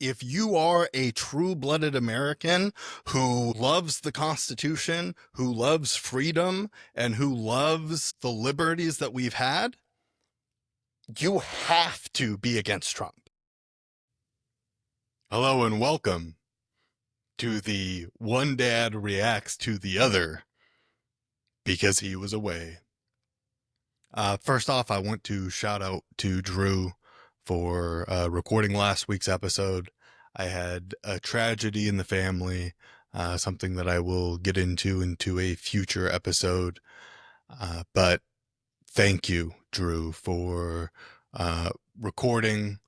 If you are a true-blooded American who loves the Constitution, who loves freedom, and who loves the liberties that we've had, you have to be against Trump. Hello and welcome to the One Dad Reacts to the Other because he was away. First off, I want to shout out to Drew for recording last week's episode. I had a tragedy in the family, something that I will get into a future episode. But thank you, Drew, for recording,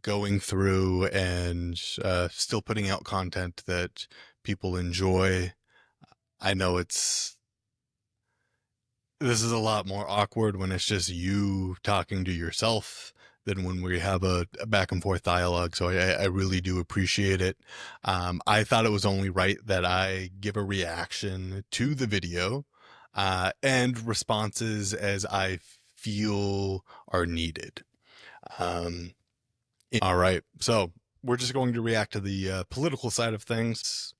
going through, and still putting out content that people enjoy. I know this is a lot more awkward when it's just you talking to yourself than when we have a back and forth dialogue. So I really do appreciate it. I thought it was only right that I give a reaction to the video and responses as I feel are needed. All right. So we're just going to react to the political side of things.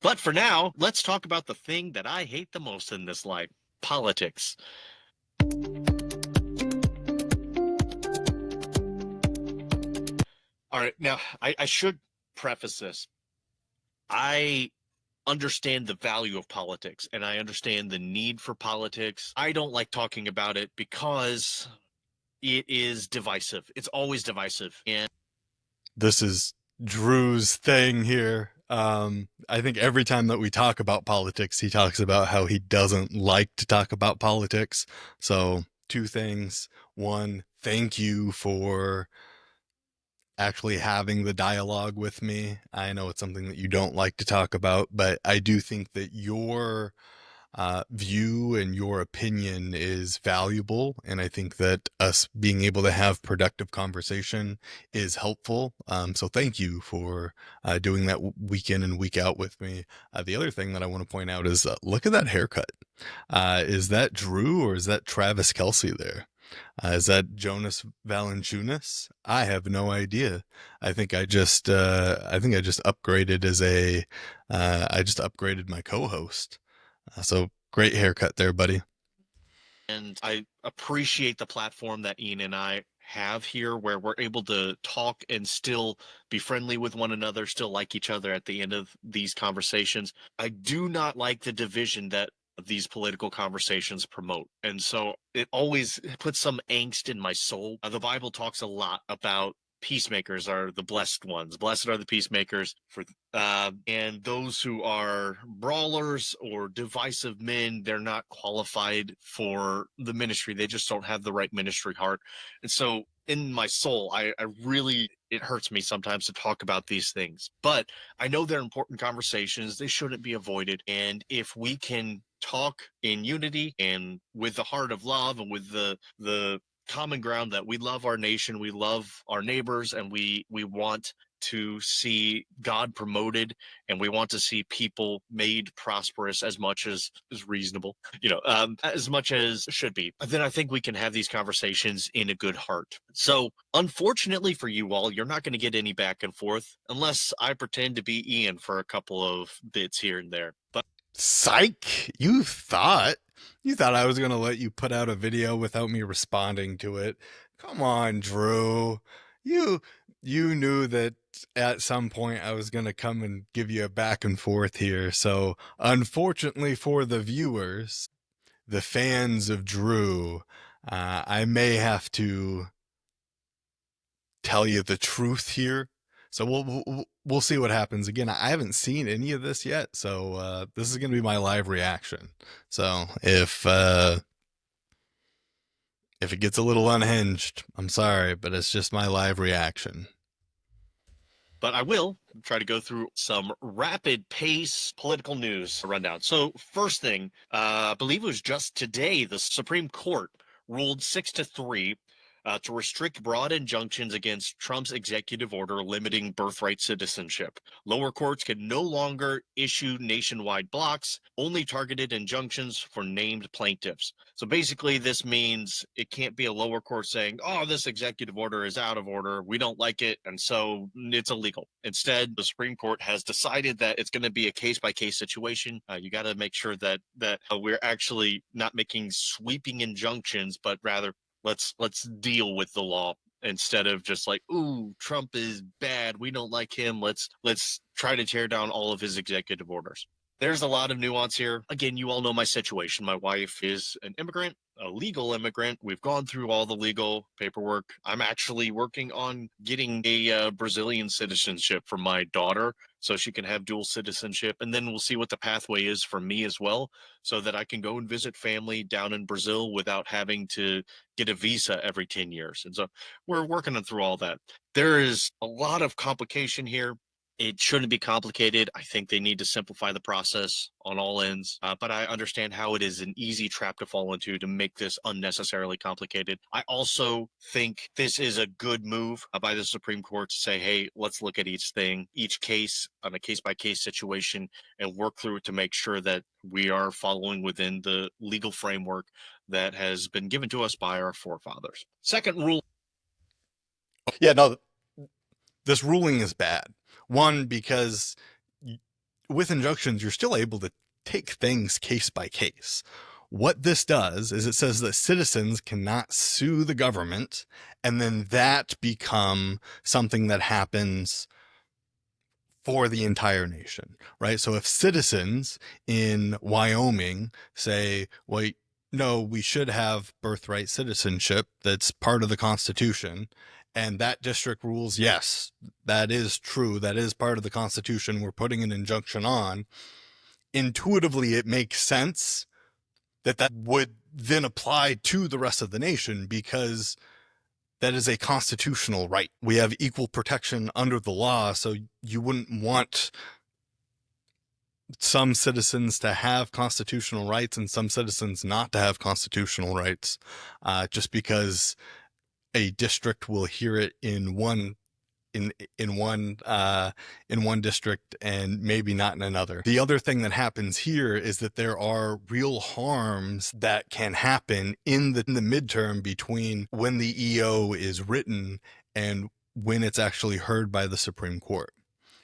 But for now, let's talk about the thing that I hate the most in this life, politics. All right, now I should preface this. I understand the value of politics and I understand the need for politics. I don't like talking about it because it is divisive. It's always divisive. And This is Drew's thing here. I think every time that we talk about politics, he talks about how he doesn't like to talk about politics. So, two things. One, thank you for actually having the dialogue with me. I know it's something that you don't like to talk about, but I do think that your view and your opinion is valuable. And I think that us being able to have productive conversation is helpful. So thank you for doing that week in and week out with me. The other thing that I want to point out is look at that haircut. Is that Drew or is that Travis Kelce there? Is that Jonas Valanciunas? I have no idea. I think I just upgraded as I just upgraded my co-host. So great haircut there, buddy. I appreciate the platform that Ian and I have here where we're able to talk and still be friendly with one another, still like each other at the end of these conversations. I do not like the division that these political conversations promote. And so it always puts some angst in my soul. The Bible talks a lot about peacemakers are the blessed ones. Blessed are the peacemakers, and those who are brawlers or divisive men, they're not qualified for the ministry. They just don't have the right ministry heart. And so in my soul, I really, it hurts me sometimes to talk about these things, but I know they're important conversations. They shouldn't be avoided. And if we can talk in unity and with the heart of love and with the common ground that we love our nation, we love our neighbors, and we want to see God promoted, and we want to see people made prosperous as much as is reasonable, as much as should be, then I think we can have these conversations in a good heart. So unfortunately for you all, you're not going to get any back and forth unless I pretend to be Ian for a couple of bits here and there. But Psych! You thought I was gonna let you put out a video without me responding to it. Come on, Drew. You you knew that at some point I was gonna come and give you a back and forth here. So unfortunately for the viewers, the fans of Drew, I may have to tell you the truth here. So we'll see what happens. Again, I haven't seen any of this yet, so this is going to be my live reaction. So if it gets a little unhinged, I'm sorry, but it's just my live reaction. I will try to go through some rapid pace political news rundown. So first thing, I believe it was just today, the Supreme Court ruled 6-3 to restrict broad injunctions against Trump's executive order limiting birthright citizenship. Lower courts can no longer issue nationwide blocks, only targeted injunctions for named plaintiffs. So basically, this means it can't be a lower court saying, oh, this executive order is out of order. We don't like it. And so it's illegal. Instead, the Supreme Court has decided that it's going to be a case by case situation. You got to make sure that we're actually not making sweeping injunctions, but rather let's deal with the law instead of just like, ooh, Trump is bad, we don't like him, let's try to tear down all of his executive orders. There's a lot of nuance here. Again, you all know my situation. My wife is an immigrant, a legal immigrant. We've gone through all the legal paperwork. I'm actually working on getting a Brazilian citizenship for my daughter so she can have dual citizenship. And then we'll see what the pathway is for me as well, so that I can go and visit family down in Brazil without having to get a visa every 10 years. And so we're working through all that. There is a lot of complication here. It shouldn't be complicated. I think they need to simplify the process on all ends. But I understand how it is an easy trap to fall into to make this unnecessarily complicated. I also think this is a good move by the Supreme Court to say, hey, let's look at each thing, each case on a case by case situation and work through it to make sure that we are following within the legal framework that has been given to us by our forefathers. Second rule. Yeah, no, this ruling is bad. One, because with injunctions, you're still able to take things case by case. What this does is it says that citizens cannot sue the government, and then that become something that happens for the entire nation, right? So if citizens in Wyoming say, well, no, we should have birthright citizenship, that's part of the Constitution, and that district rules, yes, that is true, that is part of the Constitution, we're putting an injunction on, intuitively it makes sense that that would then apply to the rest of the nation, because that is a constitutional right. We have equal protection under the law, so you wouldn't want some citizens to have constitutional rights and some citizens not to have constitutional rights, just because a district will hear it in one in one district and maybe not in another. The other thing that happens here is that there are real harms that can happen in the midterm between when the EO is written and when it's actually heard by the Supreme Court.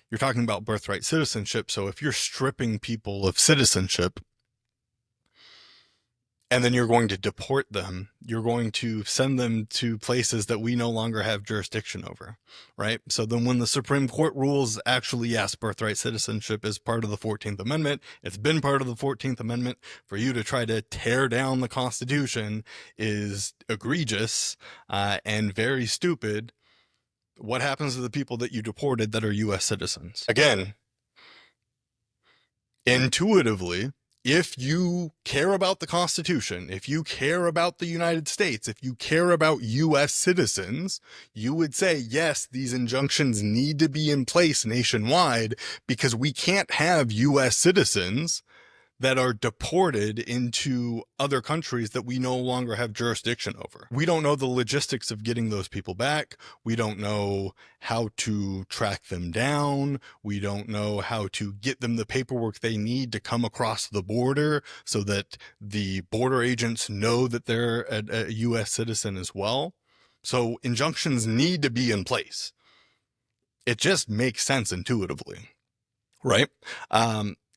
You're talking about birthright citizenship, so if you're stripping people of citizenship and then you're going to deport them, you're going to send them to places that we no longer have jurisdiction over, right? So then when the Supreme Court rules, actually, yes, birthright citizenship is part of the 14th Amendment, it's been part of the 14th Amendment, for you to try to tear down the Constitution is egregious and very stupid. What happens to the people that you deported that are U.S. citizens? Again, intuitively, if you care about the Constitution, if you care about the United States, if you care about U.S. citizens, you would say, yes, these injunctions need to be in place nationwide, because we can't have U.S. citizens that are deported into other countries that we no longer have jurisdiction over. We don't know the logistics of getting those people back. We don't know how to track them down. We don't know how to get them the paperwork they need to come across the border so that the border agents know that they're a U.S. citizen as well. So injunctions need to be in place. It just makes sense intuitively, right?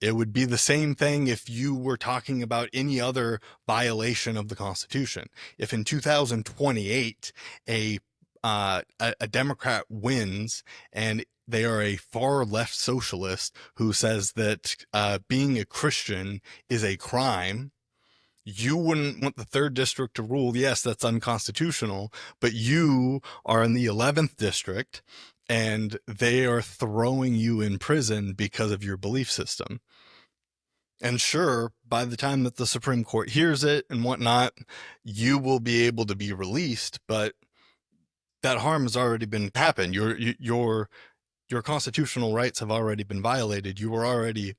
It would be the same thing if you were talking about any other violation of the Constitution. If in 2028 a Democrat wins and they are a far left socialist who says that being a Christian is a crime, you wouldn't want the 3rd district to rule, yes, that's unconstitutional, but you are in the 11th district and they are throwing you in prison because of your belief system. And sure, by the time that the Supreme Court hears it and whatnot, you will be able to be released, but that harm has already been happened. Your constitutional rights have already been violated. You were already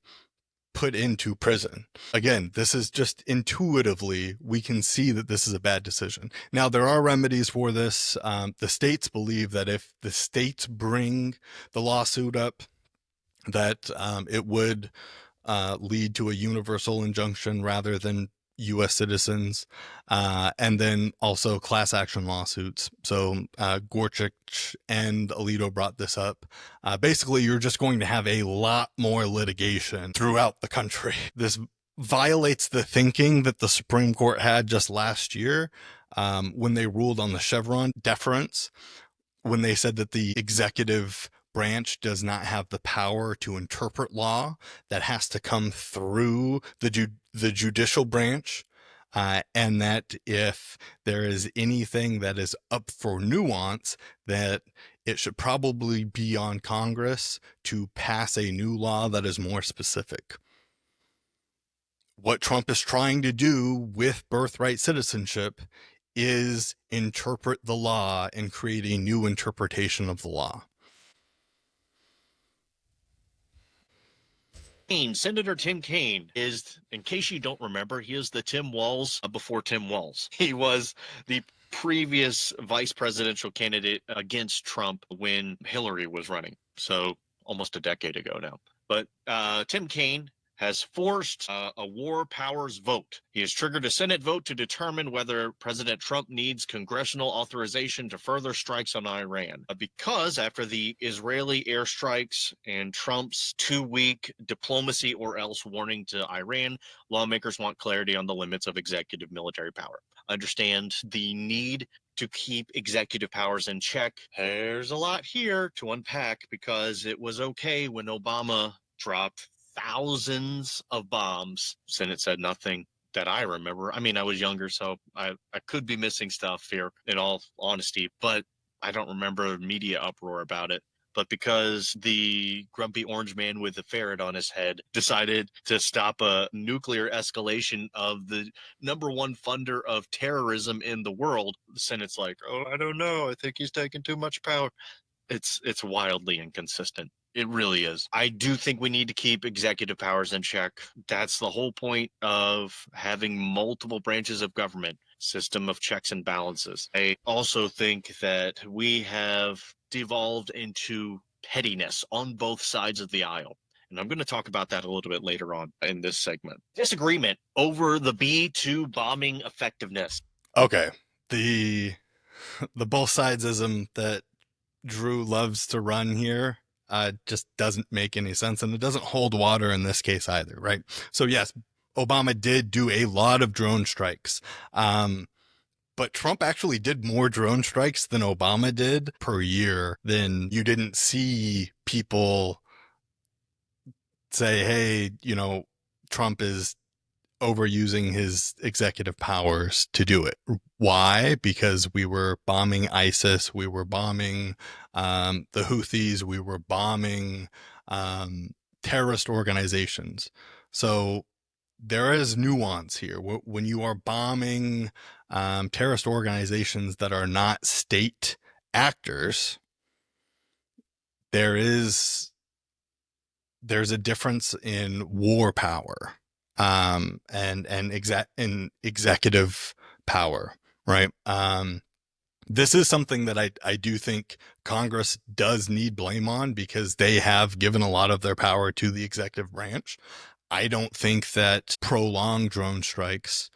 put into prison. Again, this is just intuitively, we can see that this is a bad decision. Now, there are remedies for this. The states believe that if the states bring the lawsuit up, that it would lead to a universal injunction rather than U.S. citizens, and then also class action lawsuits. So Gorsuch and Alito brought this up. Basically, you're just going to have a lot more litigation throughout the country. This violates the thinking that the Supreme Court had just last year when they ruled on the Chevron deference, when they said that the executive branch does not have the power to interpret law, that has to come through the judicial branch, and that if there is anything that is up for nuance, that it should probably be on Congress to pass a new law that is more specific. What Trump is trying to do with birthright citizenship is interpret the law and create a new interpretation of the law. Senator Tim Kaine is, in case you don't remember, he is the Tim Walz before Tim Walz. He was the previous vice presidential candidate against Trump when Hillary was running. So almost a decade ago now. But Tim Kaine has forced a war powers vote. He has triggered a Senate vote to determine whether President Trump needs congressional authorization to further strikes on Iran. Because after the Israeli airstrikes and Trump's 2-week diplomacy or else warning to Iran, lawmakers want clarity on the limits of executive military power. Understand the need to keep executive powers in check. There's a lot here to unpack because it was okay when Obama dropped thousands of bombs. Senate said nothing that I remember. I mean, I was younger, so I could be missing stuff here in all honesty, but I don't remember a media uproar about it. But because the grumpy orange man with the ferret on his head decided to stop a nuclear escalation of the number one funder of terrorism in the world, the Senate's like, oh, I don't know. I think he's taking too much power. It's wildly inconsistent. It really is. I do think we need to keep executive powers in check. That's the whole point of having multiple branches of government, system of checks and balances. I also think that we have devolved into pettiness on both sides of the aisle. And I'm going to talk about that a little bit later on in this segment. Disagreement over the B-2 bombing effectiveness. Okay, the both sidesism that Drew loves to run here just doesn't make any sense, and it doesn't hold water in this case either, right? So yes, Obama did do a lot of drone strikes, but Trump actually did more drone strikes than Obama did per year. Then you didn't see people say, hey, Trump is overusing his executive powers to do it. Why? Because we were bombing ISIS, we were bombing the Houthis, we were bombing terrorist organizations. So there is nuance here. When you are bombing terrorist organizations that are not state actors, there's a difference in war power and executive power, right? This is something that I do think Congress does need blame on because they have given a lot of their power to the executive branch. I don't think that prolonged drone strikes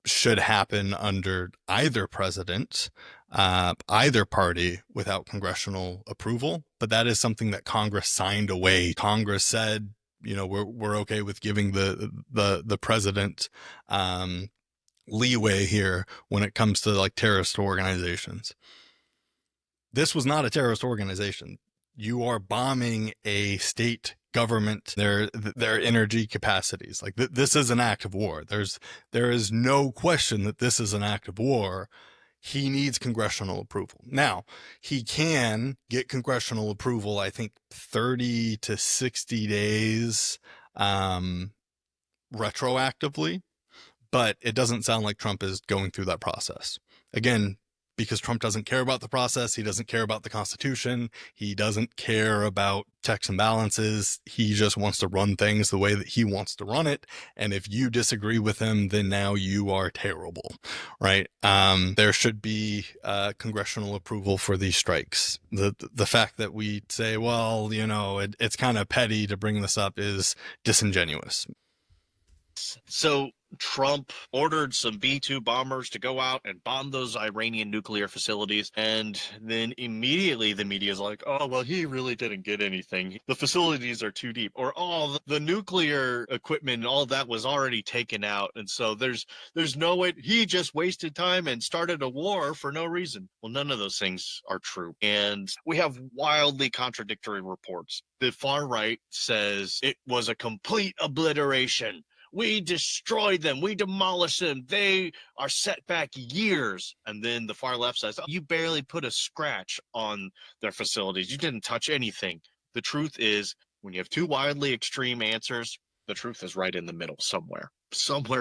should happen under either president, either party without congressional approval. But that is something that Congress signed away. Congress said, we're okay with giving the president leeway here when it comes to like terrorist organizations. This was not a terrorist organization. You are bombing a state government, their energy capacities. Like this is an act of war. There is no question that this is an act of war. He needs congressional approval. Now, he can get congressional approval, I think 30 to 60 days retroactively, but it doesn't sound like Trump is going through that process. Again, because Trump doesn't care about the process. He doesn't care about the Constitution. He doesn't care about checks and balances. He just wants to run things the way that he wants to run it. And if you disagree with him, then now you are terrible, right? There should be congressional approval for these strikes. The fact that we say, well, it's kind of petty to bring this up is disingenuous. So Trump ordered some B-2 bombers to go out and bomb those Iranian nuclear facilities. And then immediately the media is like, oh, well, he really didn't get anything. The facilities are too deep. Or, oh, the nuclear equipment, all that was already taken out. And so there's no way he just wasted time and started a war for no reason. Well, none of those things are true. And we have wildly contradictory reports. The far right says it was a complete obliteration. We destroyed them. We demolished them. They are set back years. And then the far left says, oh, you barely put a scratch on their facilities. You didn't touch anything. The truth is, when you have two wildly extreme answers, the truth is right in the middle somewhere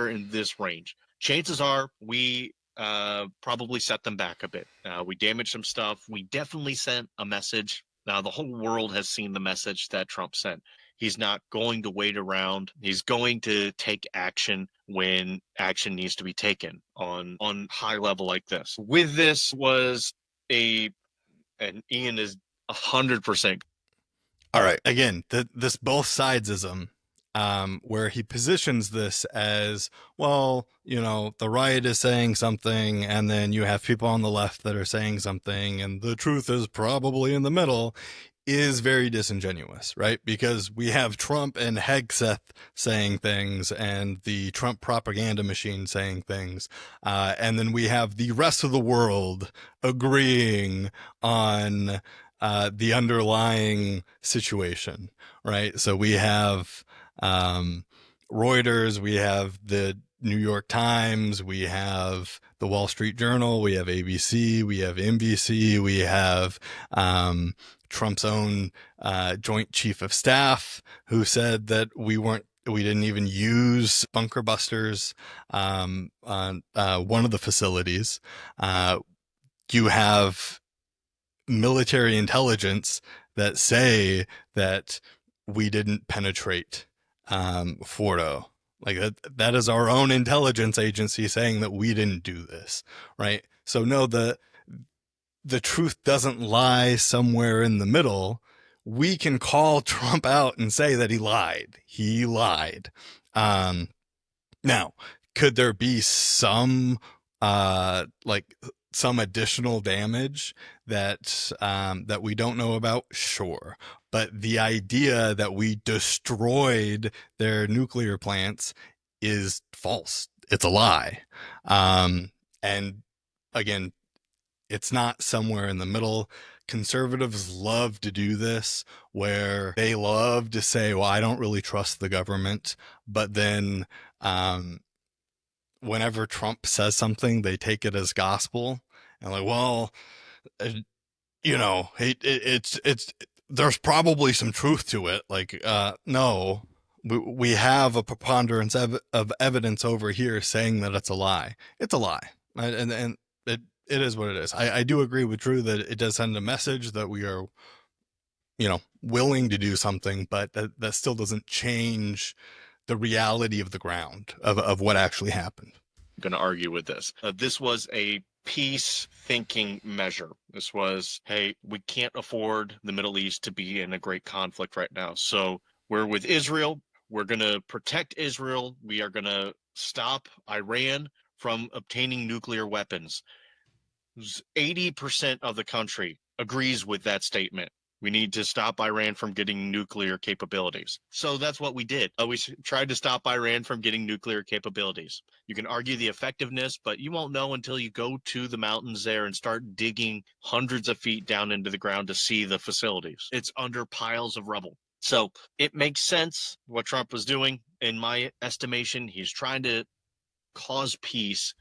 in this range. Chances are we probably set them back a bit. We damaged some stuff. We definitely sent a message. Now, the whole world has seen the message that Trump sent. He's not going to wait around. He's going to take action when action needs to be taken on high level like this. With this was and Ian is 100%. All right. Again, this both sidesism, where he positions this as, well, the right is saying something, and then you have people on the left that are saying something, and the truth is probably in the middle, is very disingenuous, right? Because we have Trump and Hegseth saying things and the Trump propaganda machine saying things. And then we have the rest of the world agreeing on the underlying situation, right? So we have Reuters, we have the New York Times, we have the Wall Street Journal, we have ABC, we have NBC, we have Trump's own Joint Chief of Staff, who said that we didn't even use bunker busters on one of the facilities. You have military intelligence that say that we didn't penetrate Fordo. Like that is our own intelligence agency saying that we didn't do this, right? So no, the truth doesn't lie somewhere in the middle. We can call Trump out and say that he lied. He lied. Now, could there be some some additional damage that we don't know about? Sure. But the idea that we destroyed their nuclear plants is false. It's a lie. And again, it's not somewhere in the middle. Conservatives love to do this, where they love to say, well, I don't really trust the government. But then whenever Trump says something, they take it as gospel. And like, well, it's there's probably some truth to it. Like, no, we have a preponderance of evidence over here saying that it's a lie. It's a lie. And it is what it is. I do agree with Drew that it does send a message that we are, willing to do something, but that still doesn't change the reality of the ground of what actually happened. I'm going to argue with this. This was a peace thinking measure. This was, hey, we can't afford the Middle East to be in a great conflict right now. So we're with Israel. We're going to protect Israel. We are going to stop Iran from obtaining nuclear weapons. 80% of the country agrees with that statement. We need to stop Iran from getting nuclear capabilities. So that's what we did. We tried to stop Iran from getting nuclear capabilities. You can argue the effectiveness, but you won't know until you go to the mountains there and start digging hundreds of feet down into the ground to see the facilities. It's under piles of rubble. So it makes sense what Trump was doing. In my estimation, he's trying to cause peace.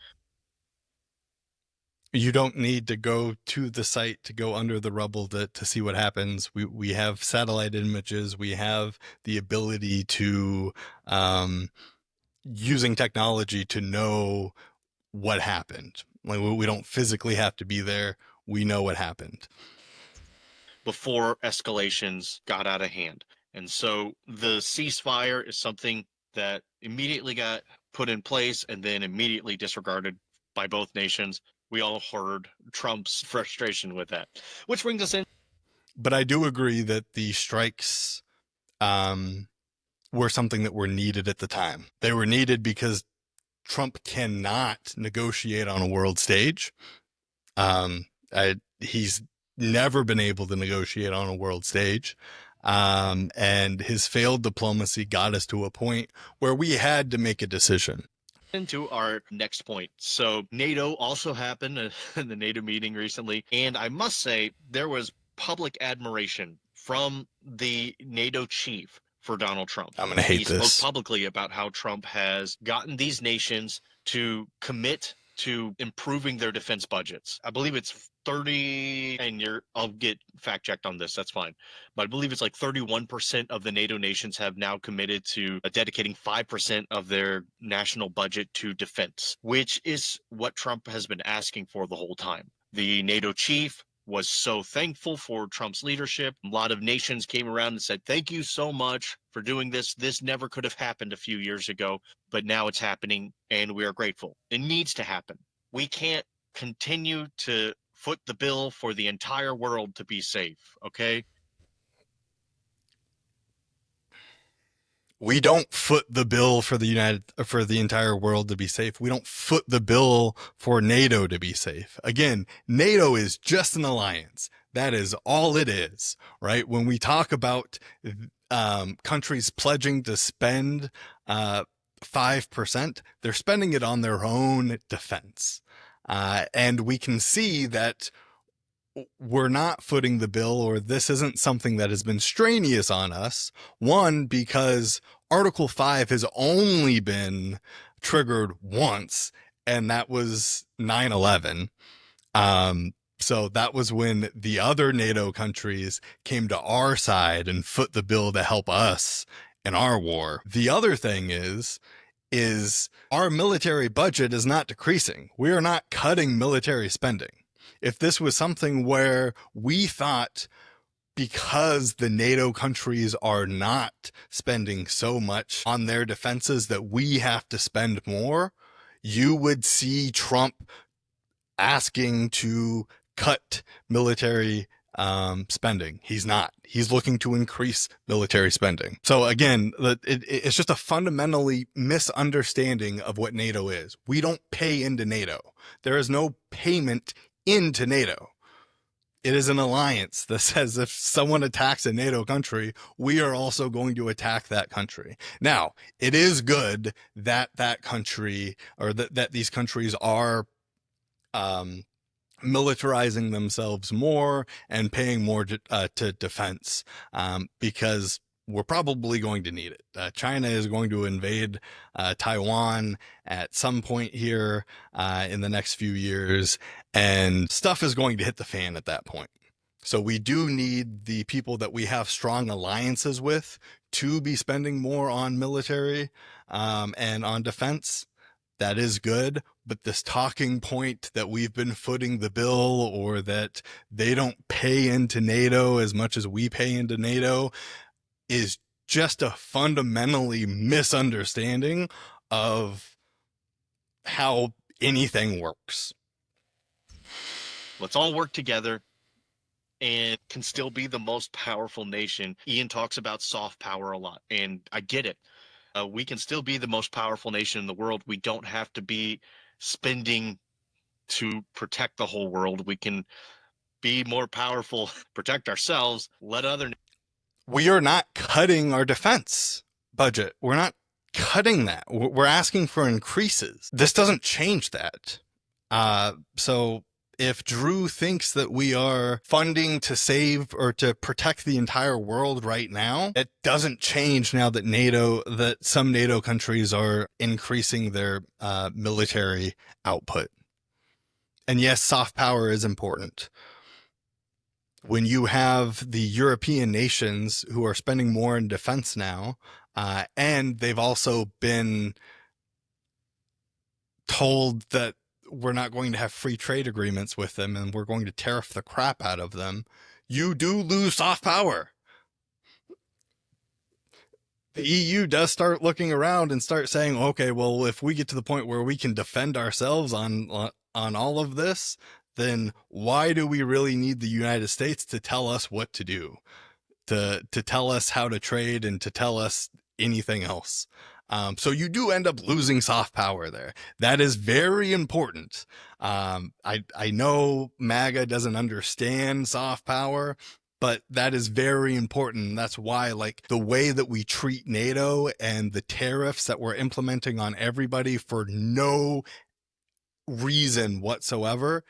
You don't need to go to the site to go under the rubble to see what happens. We have satellite images. We have the ability to, using technology to know what happened. Like we don't physically have to be there. We know what happened. Before escalations got out of hand. And so the ceasefire is something that immediately got put in place and then immediately disregarded by both nations. We all heard Trump's frustration with that, which brings us in. But I do agree that the strikes um, were something that were needed at the time. They were needed because Trump cannot negotiate on a world stage. He's never been able to negotiate on a world stage. And his failed diplomacy got us to a point where we had to make a decision. Into our next point. So NATO also happened in the NATO meeting recently, and I must say there was public admiration from the NATO chief for Donald Trump. I'm going to He hate spoke this. publicly about how Trump has gotten these nations to commit to improving their defense budgets. I believe it's 30, and I'll get fact checked on this, that's fine. But I believe it's like 31% of the NATO nations have now committed to dedicating 5% of their national budget to defense, which is what Trump has been asking for the whole time. The NATO chief was so thankful for Trump's leadership. A lot of nations came around and said, thank you so much for doing this. This never could have happened a few years ago, but now it's happening and we are grateful. It needs to happen. We can't continue to foot the bill for the entire world to be safe, okay? We don't foot the bill for the entire world to be safe. We don't foot the bill for NATO to be safe. Again, NATO is just an alliance. That is all it is, right? When we talk about countries pledging to spend 5%, they're spending it on their own defense. And we can see that we're not footing the bill, or this isn't something that has been strenuous on us. One, because Article 5 has only been triggered once, and that was 9/11. So that was when the other NATO countries came to our side and foot the bill to help us in our war. The other thing is our military budget is not decreasing. We are not cutting military spending. If this was something where we thought, because the NATO countries are not spending so much on their defenses, that we have to spend more, you would see Trump asking to cut military spending. He's not. He's looking to increase military spending. So again, it's just a fundamentally misunderstanding of what NATO is. We don't pay into NATO. There is no payment into NATO. It is an alliance that says if someone attacks a NATO country, we are also going to attack that country. Now, it is good that that country, or that these countries are militarizing themselves more and paying more to defense, because we're probably going to need it. China is going to invade Taiwan at some point here in the next few years, and stuff is going to hit the fan at that point. So we do need the people that we have strong alliances with to be spending more on military and on defense. That is good, but this talking point that we've been footing the bill, or that they don't pay into NATO as much as we pay into NATO, is just a fundamentally misunderstanding of how anything works. Let's all work together and can still be the most powerful nation. Ian talks about soft power a lot, and I get it. We can still be the most powerful nation in the world. We don't have to be spending to protect the whole world. We can be more powerful, protect ourselves, let other. We are not cutting our defense budget. We're not cutting that. We're asking for increases. This doesn't change that. So if Drew thinks that we are funding to save or to protect the entire world right now, it doesn't change now that some NATO countries are increasing their military output. And yes, soft power is important. When you have the European nations who are spending more in defense now, and they've also been told that we're not going to have free trade agreements with them and we're going to tariff the crap out of them, you do lose soft power. The EU does start looking around and start saying, okay, well, if we get to the point where we can defend ourselves on all of this, then why do we really need the United States to tell us what to do, to tell us how to trade and to tell us anything else? So you do end up losing soft power there. That is very important. I know MAGA doesn't understand soft power, but that is very important. That's why, like, the way that we treat NATO and the tariffs that we're implementing on everybody for no reason whatsoever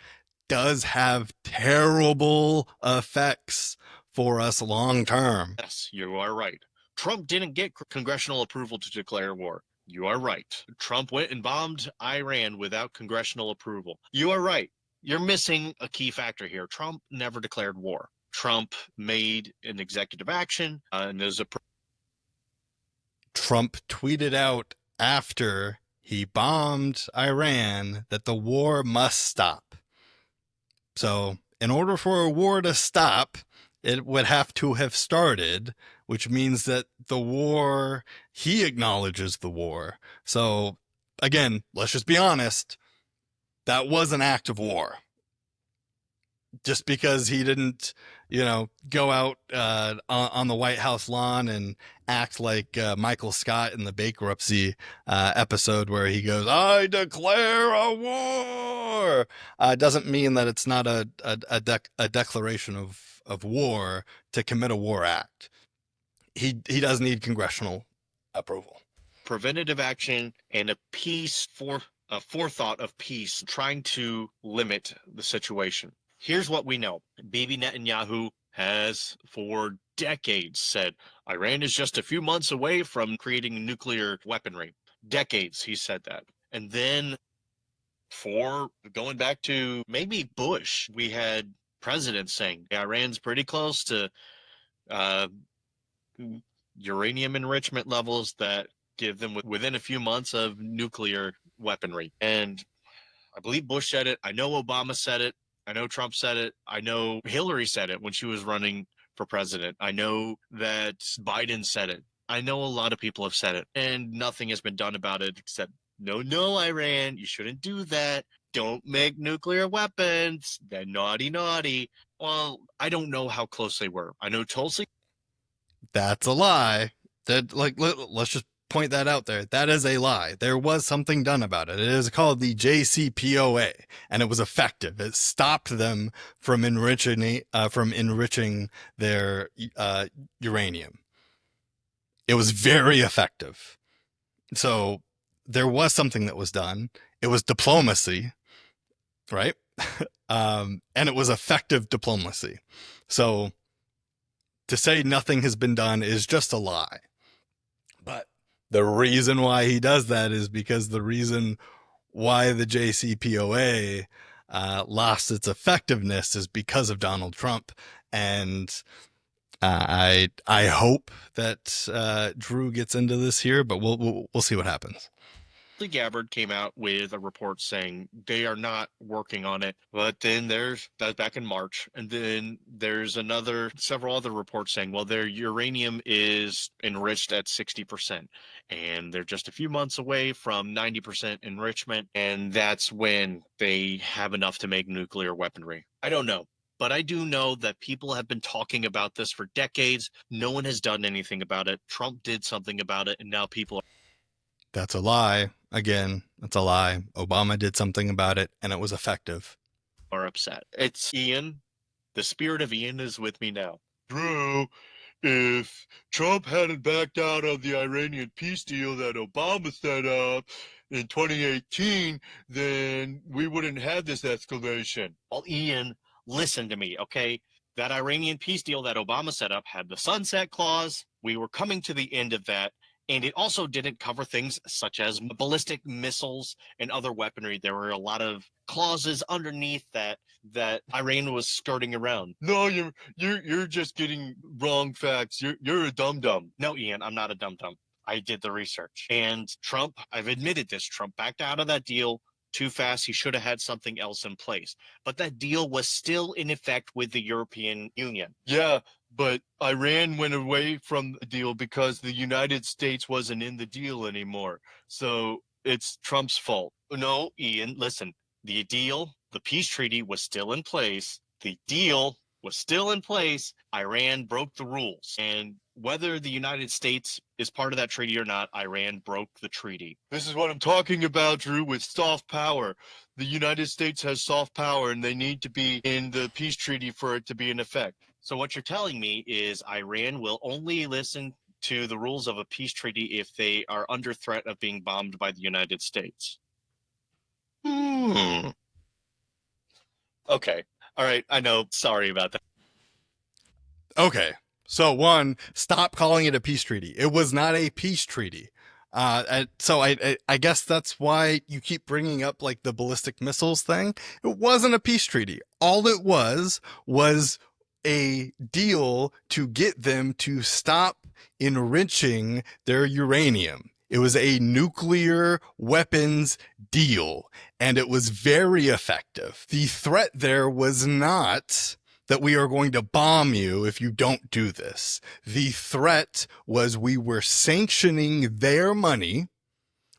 does have terrible effects for us long term. Yes, you are right. Trump didn't get congressional approval to declare war. You are right. Trump went and bombed Iran without congressional approval. You are right. You're missing a key factor here. Trump never declared war. Trump made an executive action, and there's a Trump tweeted out after he bombed Iran that the war must stop. So, in order for a war to stop, it would have to have started, which means that the war, he acknowledges the war. So, again, let's just be honest, that was an act of war. Just because he didn't, go out on the White House lawn and act like Michael Scott in the bankruptcy episode where he goes, "I declare a war," doesn't mean that it's not a declaration of war to commit a war act. He does need congressional approval. preventative action and a forethought of peace, trying to limit the situation. Here's what we know. Bibi Netanyahu has for decades said Iran is just a few months away from creating nuclear weaponry. Decades he said that. And then for going back to maybe Bush, we had presidents saying Iran's pretty close to uranium enrichment levels that give them within a few months of nuclear weaponry. And I believe Bush said it. I know Obama said it. I know Trump said it. I know Hillary said it when she was running for president. I know that Biden said it. I know a lot of people have said it, and nothing has been done about it except, no, Iran, you shouldn't do that. Don't make nuclear weapons. They're naughty, naughty. Well, I don't know how close they were. I know Tulsi. That's a lie. Let's just point that out there. That is a lie. There was something done about it. It is called the JCPOA, and it was effective. It stopped them from enriching their uranium. It was very effective. So there was something that was done. It was diplomacy, right? And it was effective diplomacy. So to say nothing has been done is just a lie. But the reason why he does that is because the reason why the JCPOA lost its effectiveness is because of Donald Trump. And I hope that Drew gets into this here, but we'll see what happens. Gabbard came out with a report saying they are not working on it. But then that's back in March. And then there's several other reports saying, well, their uranium is enriched at 60%. And they're just a few months away from 90% enrichment. And that's when they have enough to make nuclear weaponry. I don't know. But I do know that people have been talking about this for decades. No one has done anything about it. Trump did something about it, and now people are. That's a lie. Again, that's a lie. Obama did something about it, and it was effective. Are upset. It's Ian. The spirit of Ian is with me now. Drew, if Trump hadn't backed out of the Iranian peace deal that Obama set up in 2018, then we wouldn't have this escalation. Well, Ian, listen to me, okay? That Iranian peace deal that Obama set up had the sunset clause. We were coming to the end of that. And it also didn't cover things such as ballistic missiles and other weaponry. There were a lot of clauses underneath that Iran was skirting around. No, you're just getting wrong facts. You're a dum-dum. No, Ian, I'm not a dum-dum. I did the research. And Trump, I've admitted this, Trump backed out of that deal too fast. He should have had something else in place. But that deal was still in effect with the European Union. Yeah, but Iran went away from the deal because the United States wasn't in the deal anymore. So it's Trump's fault. No, Ian, listen. The deal, the peace treaty was still in place. The deal was still in place. Iran broke the rules. And whether the United States is part of that treaty or not, Iran broke the treaty. This is what I'm talking about, Drew, with soft power. The United States has soft power and they need to be in the peace treaty for it to be in effect. So what you're telling me is Iran will only listen to the rules of a peace treaty if they are under threat of being bombed by the United States. Hmm. Okay. All right. I know. Sorry about that. Okay. So one, stop calling it a peace treaty. It was not a peace treaty. I guess that's why you keep bringing up like the ballistic missiles thing. It wasn't a peace treaty. All it was a deal to get them to stop enriching their uranium. It was a nuclear weapons deal, and it was very effective. The threat there was not that we are going to bomb you if you don't do this. The threat was we were sanctioning their money.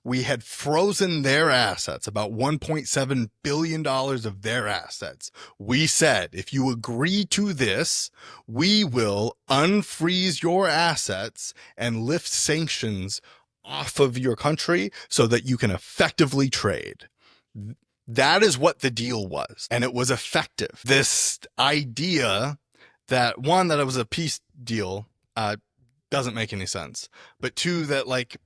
We had frozen their assets, about $1.7 billion of their assets. We said, if you agree to this, we will unfreeze your assets and lift sanctions off of your country so that you can effectively trade. That is what the deal was, and it was effective. This idea that one, that it was a peace deal, doesn't make any sense. But two, that like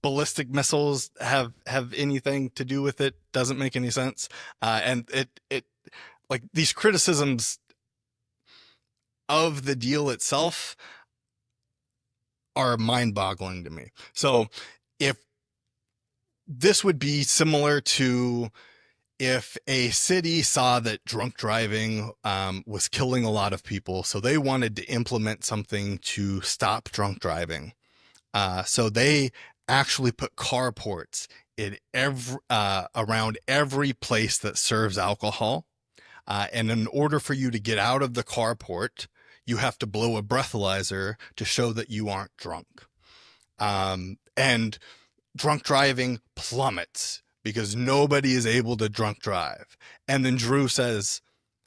ballistic missiles have anything to do with it doesn't make any sense. And it like these criticisms of the deal itself are mind-boggling to me. So if this would be similar to if a city saw that drunk driving was killing a lot of people, so they wanted to implement something to stop drunk driving. So they actually put carports in around every place that serves alcohol. And in order for you to get out of the carport, you have to blow a breathalyzer to show that you aren't drunk. And drunk driving plummets because nobody is able to drunk drive. And then Drew says,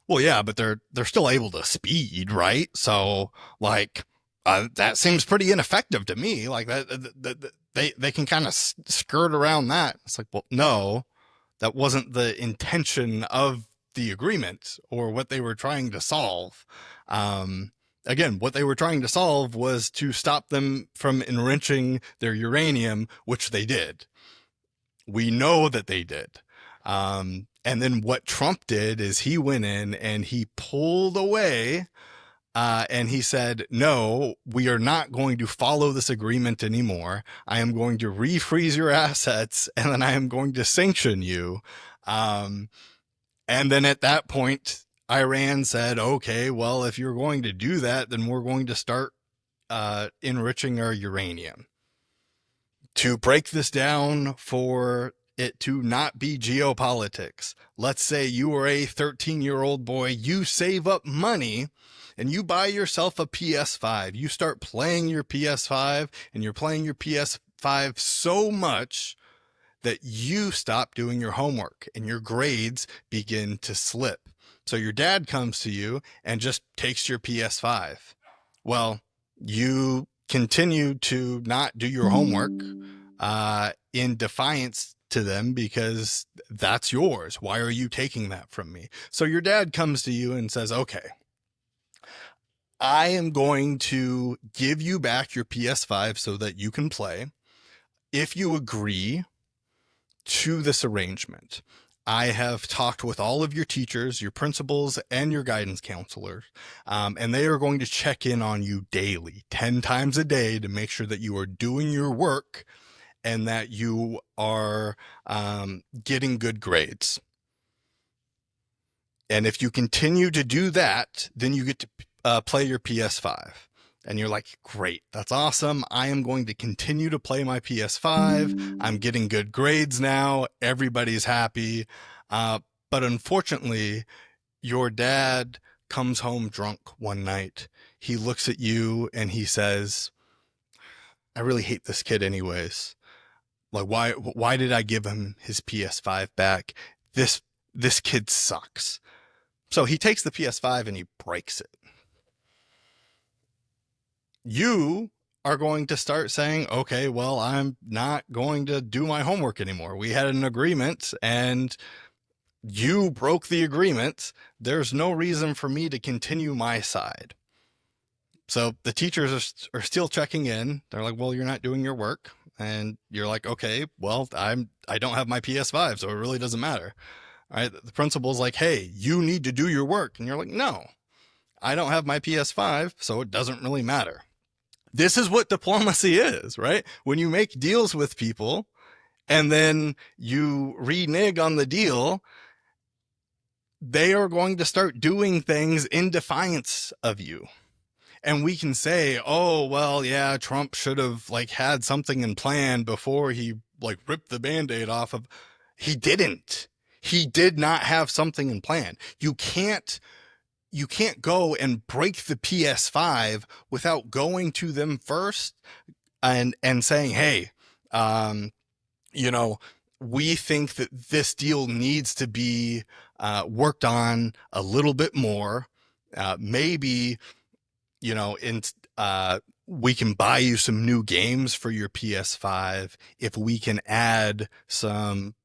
well, yeah, but they're still able to speed, right? So like, that seems pretty ineffective to me. Like they can kind of skirt around that. It's like, well, no, that wasn't the intention of the agreement or what they were trying to solve. Again, what they were trying to solve was to stop them from enriching their uranium, which they did. We know that they did. And then what Trump did is he went in and he pulled away, and he said, no, we are not going to follow this agreement anymore. I am going to refreeze your assets, and then I am going to sanction you. And then at that point, Iran said, okay, well, if you're going to do that, then we're going to start enriching our uranium. To break this down for it to not be geopolitics, let's say you are a 13-year-old boy, you save up money and you buy yourself a PS5. You start playing your PS5 and you're playing your PS5 so much that you stop doing your homework and your grades begin to slip. So your dad comes to you and just takes your PS5. Well, you continue to not do your homework in defiance to them because that's yours. Why are you taking that from me? So your dad comes to you and says, okay, I am going to give you back your PS5 so that you can play if you agree to this arrangement. I have talked with all of your teachers, your principals, and your guidance counselors, and they are going to check in on you daily, 10 times a day, to make sure that you are doing your work and that you are getting good grades. And if you continue to do that, then you get to play your PS5. And you're like, great, that's awesome. I am going to continue to play my PS5. I'm getting good grades now. Everybody's happy. Uh, but unfortunately, your dad comes home drunk one night. He looks at you and he says, I really hate this kid anyways. Like, why did I give him his PS5 back? This this kid sucks. So he takes the PS5 and he breaks it. You are going to start saying, okay, well, I'm not going to do my homework anymore. We had an agreement and you broke the agreement. There's no reason for me to continue my side. So the teachers are still checking in. They're like, well, you're not doing your work. And you're like, okay, well, I don't have my PS5, so it really doesn't matter. All right. The principal's like, hey, you need to do your work. And you're like, no, I don't have my PS5, so it doesn't really matter. This is what diplomacy is, right? When you make deals with people and then you renege on the deal, they are going to start doing things in defiance of you. And we can say, oh, well, yeah, Trump should have like had something in plan before he like ripped the Band-Aid off of. He didn't. He did not have something in plan. You can't go and break the PS5 without going to them first and saying, hey, um, you know, we think that this deal needs to be worked on a little bit more. Maybe, you know, we can buy you some new games for your PS5 if we can add some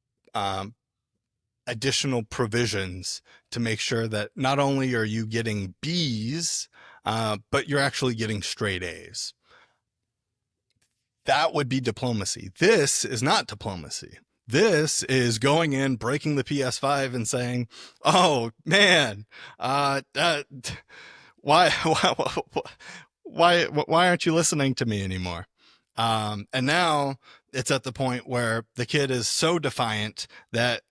additional provisions to make sure that not only are you getting B's, but you're actually getting straight A's. That would be diplomacy. This is not diplomacy. This is going in, breaking the PS5 and saying, oh man, why, why aren't you listening to me anymore? And now it's at the point where the kid is so defiant that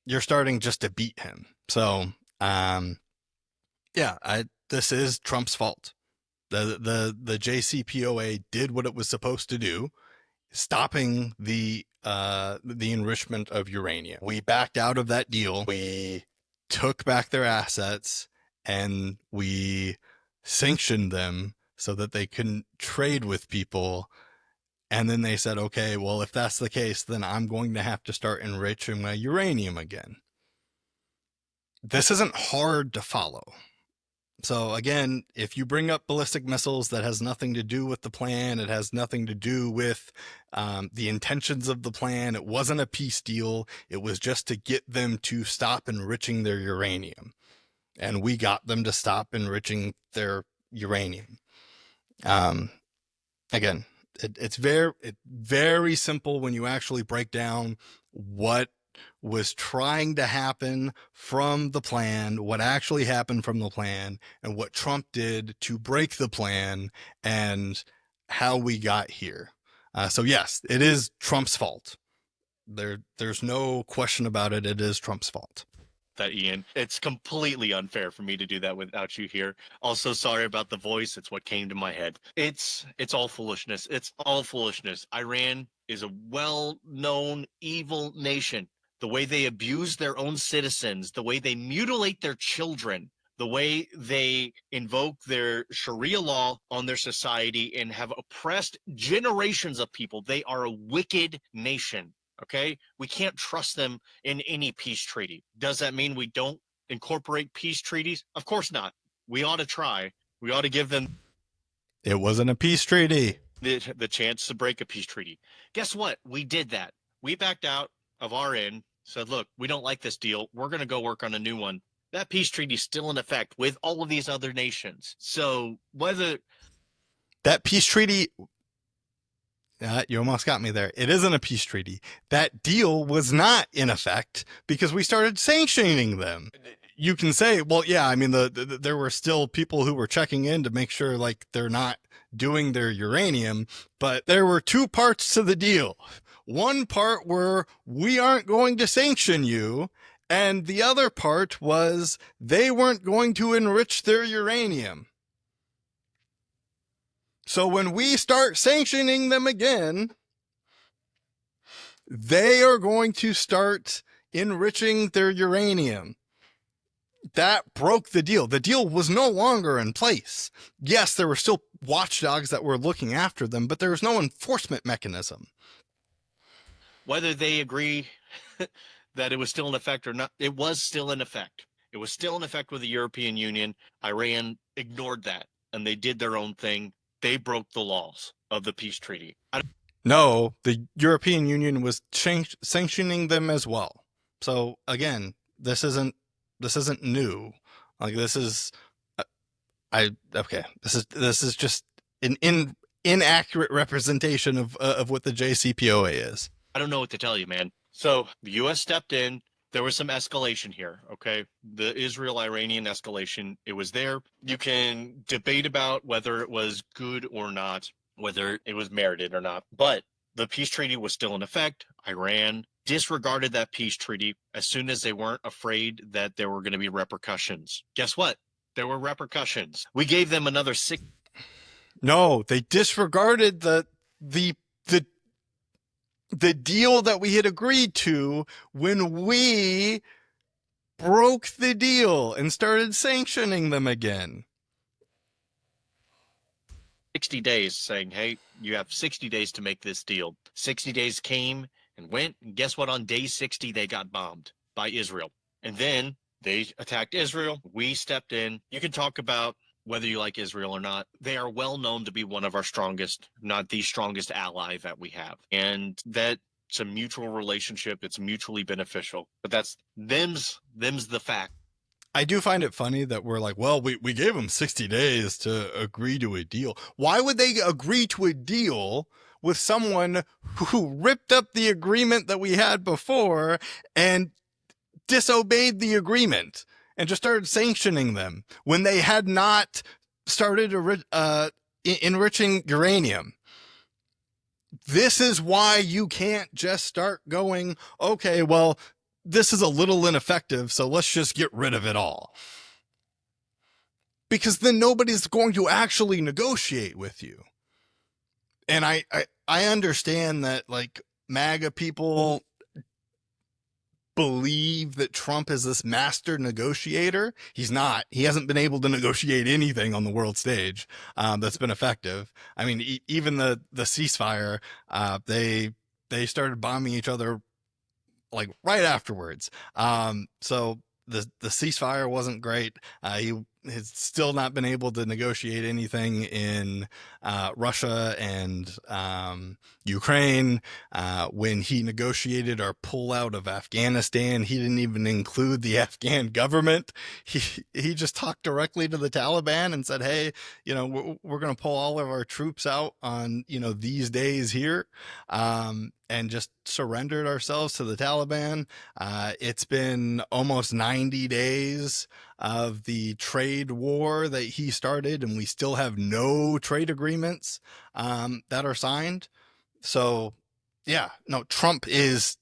you're starting just to beat him. So, yeah, this is Trump's fault. The JCPOA did what it was supposed to do, stopping the enrichment of uranium. We backed out of that deal. We took back their assets and we sanctioned them so that they couldn't trade with people. And then they said, okay, well, if that's the case, then I'm going to have to start enriching my uranium again. This isn't hard to follow. So again, if you bring up ballistic missiles, that has nothing to do with the plan. It has nothing to do with the intentions of the plan. It wasn't a peace deal. It was just to get them to stop enriching their uranium. And we got them to stop enriching their uranium. Again, it's very simple when you actually break down what was trying to happen from the plan, what actually happened from the plan, and what Trump did to break the plan, and how we got here. So yes, it is Trump's fault. There's no question about it. It is Trump's fault. That, Ian. It's completely unfair for me to do that without you here. Also, sorry about the voice. It's what came to my head. It's all foolishness. It's all foolishness. Iran is a well-known evil nation. The way they abuse their own citizens, the way they mutilate their children, the way they invoke their Sharia law on their society and have oppressed generations of people. They are a wicked nation. Okay, we can't trust them in any peace treaty. Does that mean we don't incorporate peace treaties? Of course not. We ought to try. We ought to give them It wasn't a peace treaty. the chance to break a peace treaty. Guess what? We did that. We backed out of our end, said, look, we don't like this deal. We're going to go work on a new one. That peace treaty is still in effect with all of these other nations. So whether that peace treaty, you almost got me there. It isn't a peace treaty. That deal was not in effect because we started sanctioning them. You can say, well, yeah, I mean, there were still people who were checking in to make sure like they're not doing their uranium, but there were two parts to the deal. One part where we aren't going to sanction you, and the other part was they weren't going to enrich their uranium. So when we start sanctioning them again, they are going to start enriching their uranium. That broke the deal. The deal was no longer in place. Yes, there were still watchdogs that were looking after them, but there was no enforcement mechanism. Whether they agree that it was still in effect or not, it was still in effect. It was still in effect with the European Union. Iran ignored that, and they did their own thing. They broke the laws of the peace treaty. No, the European Union was sanctioning them as well. So again, this isn't new. Like this is this is just an inaccurate representation of what the JCPOA is. I don't know what to tell you, man. So the U.S. stepped in. There was some escalation here, okay? The Israel-Iranian escalation, it was there. You can debate about whether it was good or not, whether it was merited or not, but the peace treaty was still in effect. Iran disregarded that peace treaty as soon as they weren't afraid that there were going to be repercussions. Guess what? There were repercussions. We gave them another 6. No, they disregarded the deal that we had agreed to when we broke the deal and started sanctioning them again. 60 days saying, hey, you have 60 days to make this deal. 60 days came and went. And guess what? On day 60, they got bombed by Israel. And then they attacked Israel. We stepped in. You can talk about whether you like Israel or not. They are well known to be one of our strongest, not the strongest ally that we have. And that's a mutual relationship. It's mutually beneficial. But that's them's the fact. I do find it funny that we're like, well, we gave them 60 days to agree to a deal. Why would they agree to a deal with someone who ripped up the agreement that we had before and disobeyed the agreement and just started sanctioning them when they had not started enriching uranium? This is why you can't just start going, okay, well, this is a little ineffective, so let's just get rid of it all. Because then nobody's going to actually negotiate with you. And I understand that, like, MAGA people believe that Trump is this master negotiator. He's not. He hasn't been able to negotiate anything on the world stage that's been effective. I mean, even the ceasefire, they started bombing each other like right afterwards. So the ceasefire wasn't great. He has still not been able to negotiate anything in Russia and Ukraine. When he negotiated our pullout of Afghanistan, he didn't even include the Afghan government. He just talked directly to the Taliban and said, hey, you know, we're going to pull all of our troops out on, you know, these days here. And just surrendered ourselves to the Taliban. It's been almost 90 days of the trade war that he started, and we still have no trade agreements that are signed. So, yeah, no, Trump is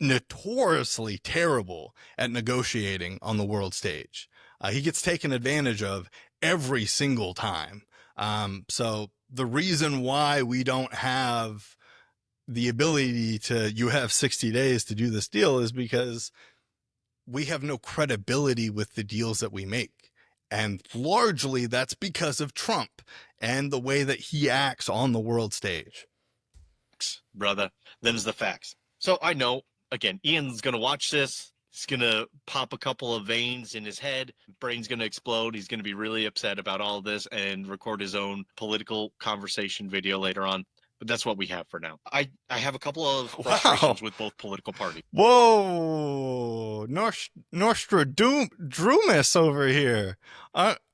notoriously terrible at negotiating on the world stage. He gets taken advantage of every single time. So the reason why we don't have the ability to, you have 60 days to do this deal, is because we have no credibility with the deals that we make. And largely that's because of Trump and the way that he acts on the world stage. Brother, them's the facts. So I know, again, Ian's going to watch this. He's going to pop a couple of veins in his head. Brain's going to explode. He's going to be really upset about all of this and record his own political conversation video later on. But that's what we have for now. I have a couple of frustrations with both political parties. Whoa, Nostradamus over here.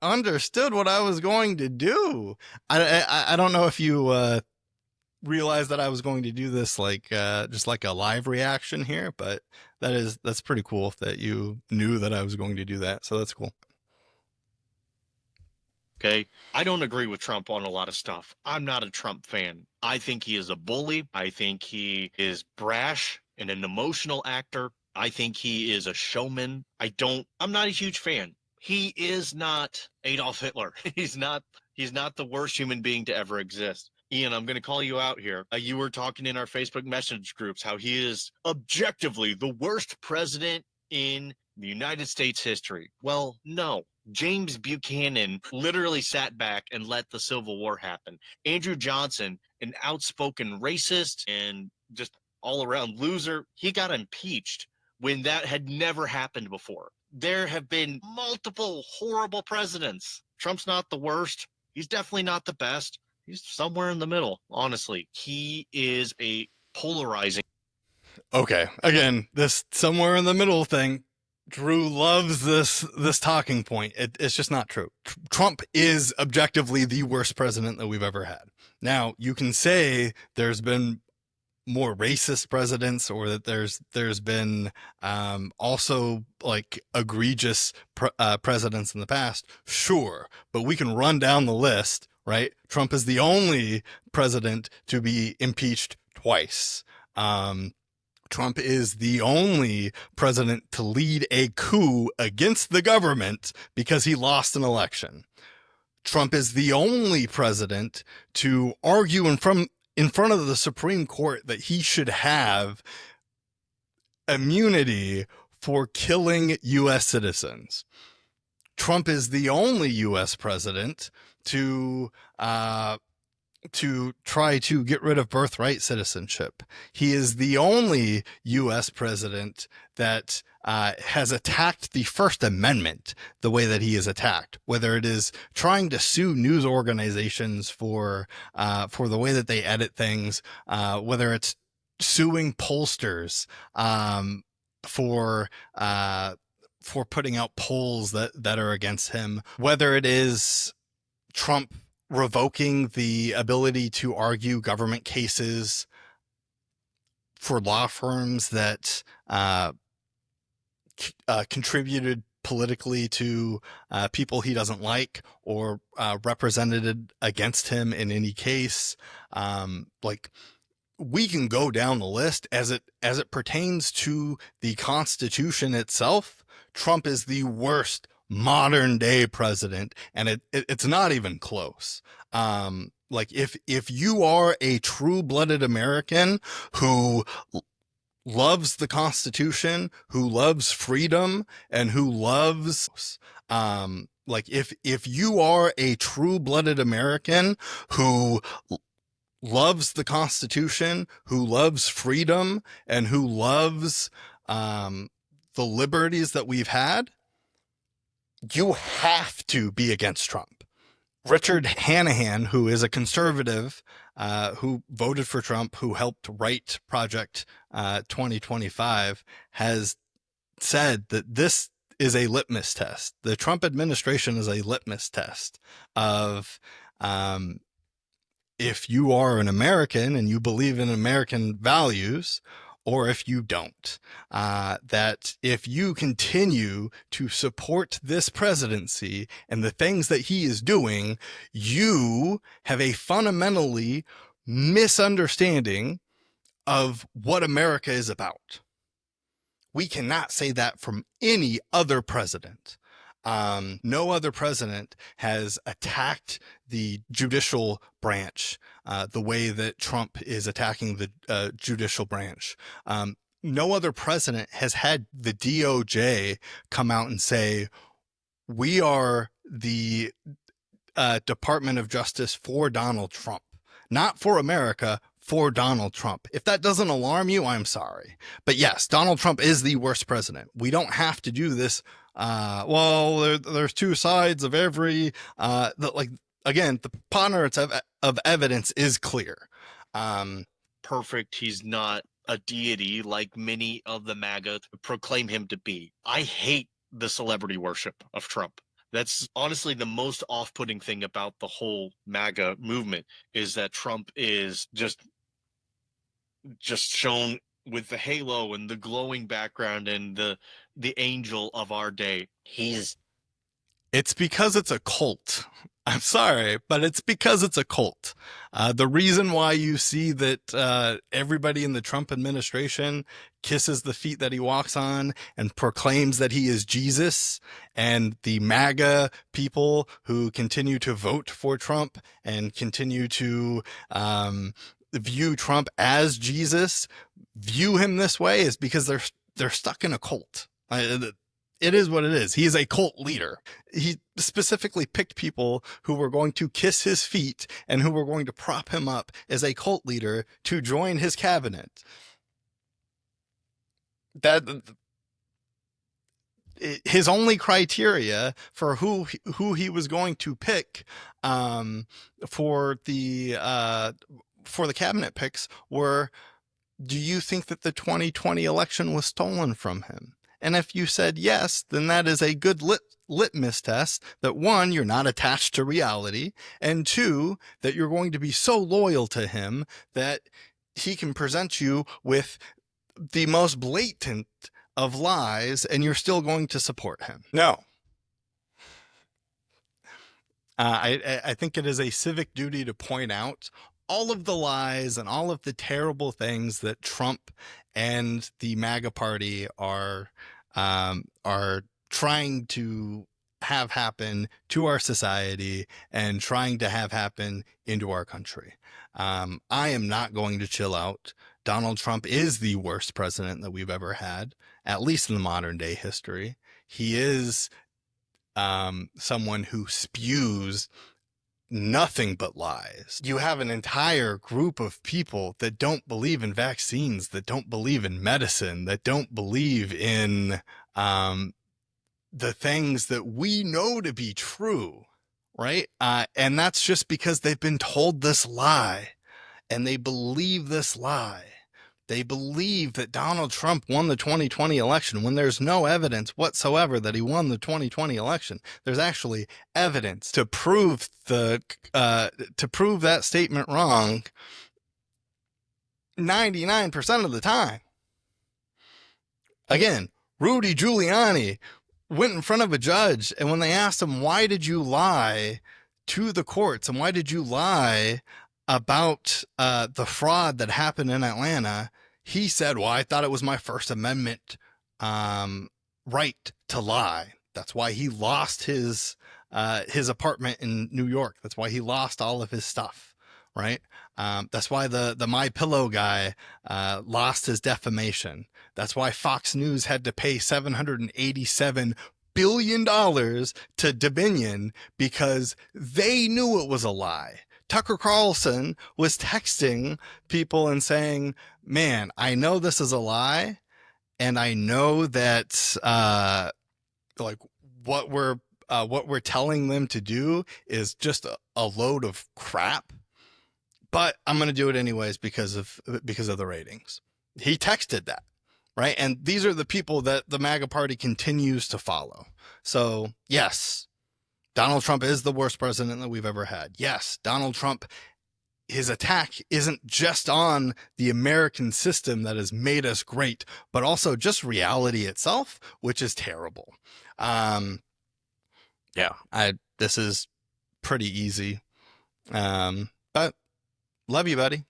Understood what I was going to do. I don't know if you realized that I was going to do this like just like a live reaction here, but that's pretty cool that you knew that I was going to do that. So that's cool. Okay. I don't agree with Trump on a lot of stuff. I'm not a Trump fan. I think he is a bully. I think he is brash and an emotional actor. I think he is a showman. I'm not a huge fan. he is not Adolf Hitler. He's not the worst human being to ever exist. Ian, I'm going to call you out here. You were talking in our Facebook message groups how he is objectively the worst president in the United States history. Well, no. James Buchanan literally sat back and let the Civil War happen. Andrew Johnson, an outspoken racist and just all around loser, he got impeached when that had never happened before. There have been multiple horrible presidents. Trump's not the worst. He's definitely not the best. He's somewhere in the middle, honestly. He is a polarizing. Okay, again, this somewhere in the middle thing. Drew loves this talking point. It's just not true. Trump is objectively the worst president that we've ever had. Now, you can say there's been more racist presidents, or that there's been also like egregious presidents in the past. Sure, but we can run down the list, right? Trump is the only president to be impeached twice. Trump is the only president to lead a coup against the government because he lost an election. Trump is the only president to argue in front of the Supreme Court that he should have immunity for killing U.S. citizens. Trump is the only U.S. president to try to get rid of birthright citizenship. He is the only U.S. president that has attacked the First Amendment the way that he is attacked, whether it is trying to sue news organizations for the way that they edit things, whether it's suing pollsters for putting out polls that are against him, whether it is Trump revoking the ability to argue government cases for law firms that contributed politically to people he doesn't like, or represented against him in any case. Like, we can go down the list as it pertains to the Constitution itself. Trump is the worst modern day president, and it's not even close. Like, if you are a true-blooded American who loves the Constitution, who loves freedom, and who loves like, if you are a true-blooded American who loves the Constitution, who loves freedom, and who loves the liberties that we've had, you have to be against Trump. Richard Hanahan, who is a conservative, who voted for Trump, who helped write Project 2025, has said that this is a litmus test. The Trump administration is a litmus test of if you are an American and you believe in American values, or if you don't. That if you continue to support this presidency and the things that he is doing, you have a fundamentally misunderstanding of what America is about. We cannot say that from any other president. No other president has attacked the judicial branch the way that Trump is attacking the judicial branch. No other president has had the DOJ come out and say, we are the Department of Justice for Donald Trump, not for America, for Donald Trump. If that doesn't alarm you, I'm sorry. But yes, Donald Trump is the worst president. We don't have to do this. There's two sides of every, again, the preponderance of evidence is clear. Perfect. He's not a deity like many of the MAGA proclaim him to be. I hate the celebrity worship of Trump. That's honestly the most off-putting thing about the whole MAGA movement, is that Trump is just shown with the halo and the glowing background and the angel of our day. It's because it's a cult. I'm sorry, but it's because it's a cult. The reason why you see that everybody in the Trump administration kisses the feet that he walks on and proclaims that he is Jesus, and the MAGA people who continue to vote for Trump and continue to view Trump as Jesus, view him this way, is because they're stuck in a cult. It is what it is. He is a cult leader. He specifically picked people who were going to kiss his feet and who were going to prop him up as a cult leader to join his cabinet. That his only criteria for who he was going to pick for the cabinet picks were, do you think that the 2020 election was stolen from him? And if you said yes, then that is a good litmus test that, one, you're not attached to reality, and two, that you're going to be so loyal to him that he can present you with the most blatant of lies and you're still going to support him. No. I think it is a civic duty to point out all of the lies and all of the terrible things that Trump and the MAGA party are trying to have happen to our society and trying to have happen into our country. I am not going to chill out. Donald Trump is the worst president that we've ever had, at least in the modern day history. He is someone who spews nothing but lies. You have an entire group of people that don't believe in vaccines, that don't believe in medicine, that don't believe in the things that we know to be true, right? And that's just because they've been told this lie and they believe this lie. They believe that Donald Trump won the 2020 election when there's no evidence whatsoever that he won the 2020 election. There's actually evidence to prove that statement wrong 99% of the time. Again, Rudy Giuliani went in front of a judge, and when they asked him, why did you lie to the courts and why did you lie about the fraud that happened in Atlanta, he said, well, I thought it was my First Amendment right to lie. That's why he lost his apartment in New York. That's why he lost all of his stuff, right? That's why the My Pillow guy lost his defamation. That's why Fox News had to pay $787 billion to Dominion, because they knew it was a lie. Tucker Carlson was texting people and saying, man, I know this is a lie, and I know that like what we're telling them to do is just a load of crap, but I'm going to do it anyways because of the ratings. He texted that, right? And these are the people that the MAGA party continues to follow. So yes, Donald Trump is the worst president that we've ever had. Yes, Donald Trump, his attack isn't just on the American system that has made us great, but also just reality itself, which is terrible. This is pretty easy. But love you, buddy.